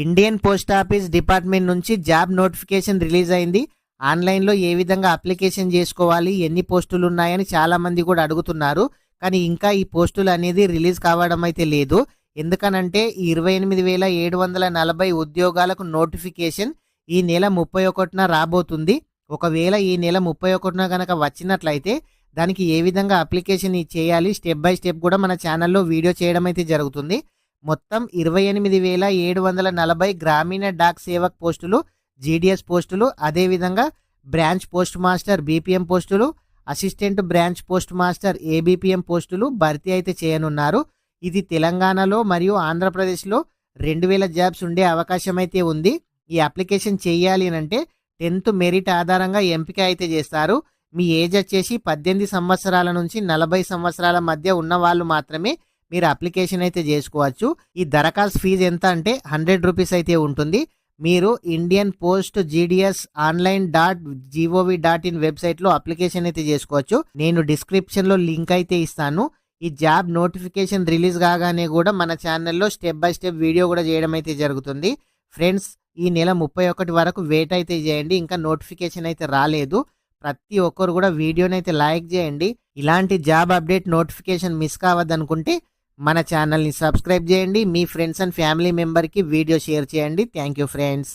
Indian post office department నుంచి job notification release అయింది. ఆన్లైన్లో ఏ విధంగా అప్లికేషన్ చేసుకోవాలి, ఎన్ని పోస్టులు ఉన్నాయని చాలామంది కూడా అడుగుతున్నారు. కానీ ఇంకా ఈ పోస్టులు అనేది రిలీజ్ కావడం అయితే లేదు. ఎందుకనంటే 28,740 ఉద్యోగాలకు నోటిఫికేషన్ ఈ నెల 31న రాబోతుంది. ఒకవేళ ఈ నెల 31న కనుక వచ్చినట్లయితే దానికి ఏ విధంగా అప్లికేషన్ చేయాలి స్టెప్ బై స్టెప్ కూడా మన ఛానల్లో వీడియో చేయడం అయితే జరుగుతుంది. మొత్తం 28,740 గ్రామీణ డాక్ సేవక్ పోస్టులు, జీడిఎస్ పోస్టులు, అదేవిధంగా బ్రాంచ్ పోస్ట్ మాస్టర్ బీపీఎం పోస్టులు, assistant branch post master ABPM పోస్టులు భర్తీ అయితే చేయనున్నారు. ఇది తెలంగాణలో మరియు ఆంధ్రప్రదేశ్లో 2000 జాబ్స్ ఉండే అవకాశం అయితే ఉంది. ఈ అప్లికేషన్ చేయాలి అంటే 10th మెరిట్ ఆధారంగా ఎంపిక అయితే చేస్తారు. మీ ఏజ్ వచ్చేసి 18 సంవత్సరాల నుంచి 40 సంవత్సరాల మధ్య ఉన్న వాళ్ళు మాత్రమే మీరు అప్లికేషన్ అయితే చేసుకోవచ్చు. ఈ దరఖాస్తు ఫీజు ఎంత అంటే 100 రూపీస్ అయితే ఉంటుంది. మీరు ఇండియన్ పోస్ట్ జీడిఎస్ online.gov.in వెబ్సైట్లో అప్లికేషన్ అయితే చేసుకోవచ్చు. నేను డిస్క్రిప్షన్లో లింక్ అయితే ఇస్తాను. ఈ జాబ్ నోటిఫికేషన్ రిలీజ్ కాగానే కూడా మన ఛానల్లో స్టెప్ బై స్టెప్ వీడియో కూడా చేయడం అయితే జరుగుతుంది. ఫ్రెండ్స్, ఈ నెల 31 వరకు వెయిట్ అయితే చేయండి. ఇంకా నోటిఫికేషన్ అయితే రాలేదు. ప్రతి ఒక్కరు కూడా వీడియోని అయితే లైక్ చేయండి. ఇలాంటి జాబ్ అప్డేట్ నోటిఫికేషన్ మిస్ కావద్దనుకుంటే మన ఛానల్ని సబ్స్క్రైబ్ చేయండి. మీ ఫ్రెండ్స్ అండ్ ఫ్యామిలీ మెంబర్కి వీడియో షేర్ చేయండి. Thank you friends.